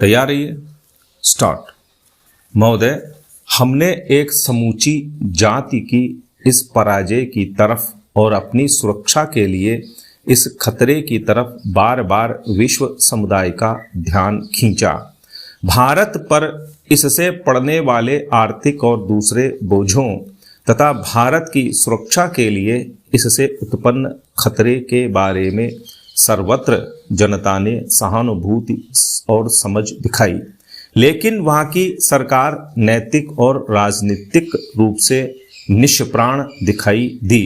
तैयार रहिए। स्टार्ट। महोदय, हमने एक समूची जाति की इस पराजय की तरफ और अपनी सुरक्षा के लिए इस खतरे की तरफ बार बार विश्व समुदाय का ध्यान खींचा। भारत पर इससे पड़ने वाले आर्थिक और दूसरे बोझों तथा भारत की सुरक्षा के लिए इससे उत्पन्न खतरे के बारे में सर्वत्र जनता ने सहानुभूति और समझ दिखाई, लेकिन वहाँ की सरकार नैतिक और राजनीतिक रूप से निष्प्राण दिखाई दी।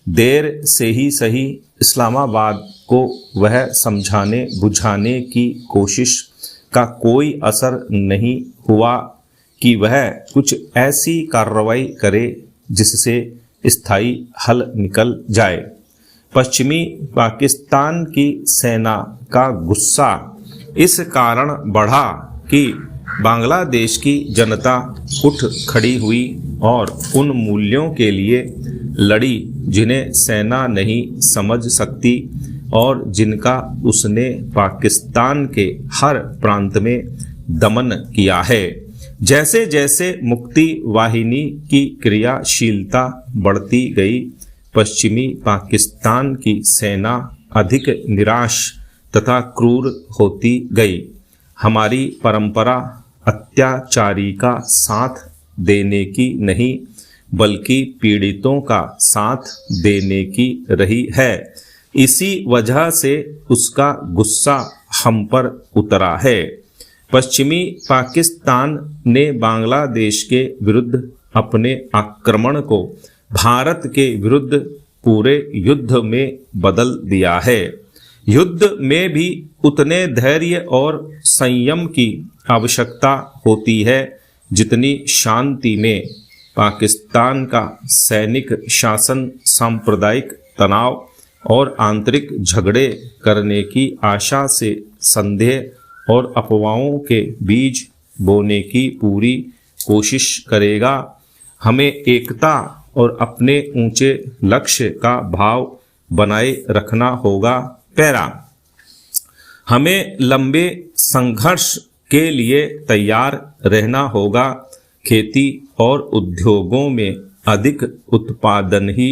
देर से ही सही इस्लामाबाद को वह समझाने बुझाने की कोशिश का कोई असर नहीं हुआ कि वह कुछ ऐसी कार्रवाई करे जिससे स्थायी हल निकल जाए। पश्चिमी पाकिस्तान की सेना का गुस्सा इस कारण बढ़ा कि बांग्लादेश की जनता उठ खड़ी हुई और उन मूल्यों के लिए लड़ी जिन्हें सेना नहीं समझ सकती और जिनका उसने पाकिस्तान के हर प्रांत में दमन किया है। जैसे जैसे मुक्ति वाहिनी की क्रियाशीलता बढ़ती गई, पश्चिमी पाकिस्तान की सेना अधिक निराश तथा क्रूर होती गई। हमारी परंपरा अत्याचारी का साथ देने की नहीं बल्कि पीड़ितों का साथ देने की रही है। इसी वजह से उसका गुस्सा हम पर उतरा है। पश्चिमी पाकिस्तान ने बांग्लादेश के विरुद्ध अपने आक्रमण को भारत के विरुद्ध पूरे युद्ध में बदल दिया है। युद्ध में भी उतने धैर्य और संयम की आवश्यकता होती है जितनी शांति में। पाकिस्तान का सैनिक शासन सांप्रदायिक तनाव और आंतरिक झगड़े करने की आशा से संदेह और अफवाहों के बीज बोने की पूरी कोशिश करेगा। हमें एकता और अपने ऊंचे लक्ष्य का भाव बनाए रखना होगा। पैरा, हमें लंबे संघर्ष के लिए तैयार रहना होगा। खेती और उद्योगों में अधिक उत्पादन ही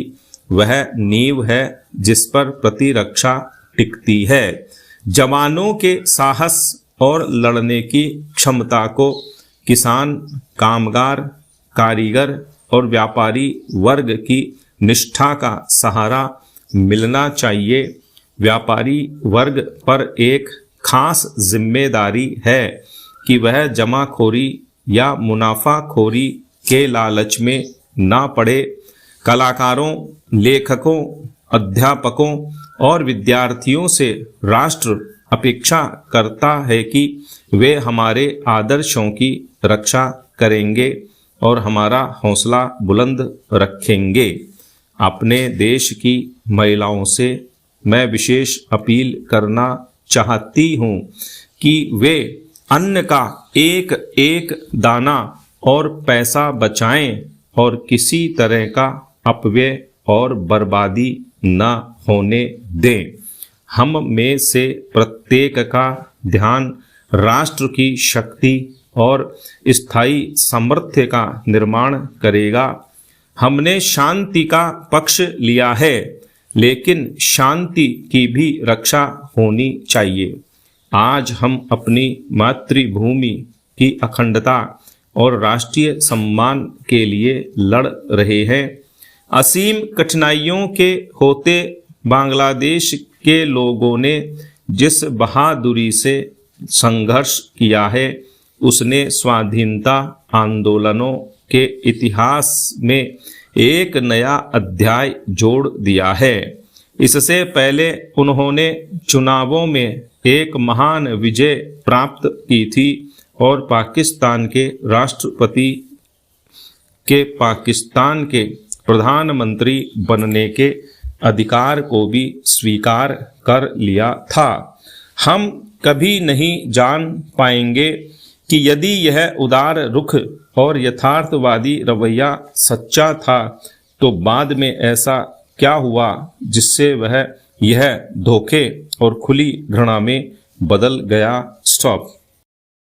वह नींव है जिस पर प्रतिरक्षा टिकती है। जवानों के साहस और लड़ने की क्षमता को किसान, कामगार, कारीगर और व्यापारी वर्ग की निष्ठा का सहारा मिलना चाहिए। व्यापारी वर्ग पर एक खास जिम्मेदारी है कि वह जमाखोरी या मुनाफाखोरी के लालच में ना पड़े। कलाकारों, लेखकों, अध्यापकों और विद्यार्थियों से राष्ट्र अपेक्षा करता है कि वे हमारे आदर्शों की रक्षा करेंगे और हमारा हौसला बुलंद रखेंगे। अपने देश की महिलाओं से मैं विशेष अपील करना चाहती हूँ कि वे अन्न का एक एक दाना और पैसा बचाएं और किसी तरह का अपव्यय और बर्बादी न होने दें। हम में से प्रत्येक का ध्यान राष्ट्र की शक्ति और स्थायी सामर्थ्य का निर्माण करेगा। हमने शांति का पक्ष लिया है, लेकिन शांति की भी रक्षा होनी चाहिए। आज हम अपनी मातृभूमि की अखंडता और राष्ट्रीय सम्मान के लिए लड़ रहे हैं। असीम कठिनाइयों के होते बांग्लादेश के लोगों ने जिस बहादुरी से संघर्ष किया है, उसने स्वाधीनता आंदोलनों के इतिहास में एक नया अध्याय जोड़ दिया है। इससे पहले उन्होंने चुनावों में एक महान विजय प्राप्त की थी और पाकिस्तान के राष्ट्रपति के पाकिस्तान के प्रधानमंत्री बनने के अधिकार को भी स्वीकार कर लिया था। हम कभी नहीं जान पाएंगे कि यदि यह उदार रुख और यथार्थवादी रवैया सच्चा था तो बाद में ऐसा क्या हुआ जिससे वह यह धोखे और खुली घृणा में बदल गया। स्टॉप।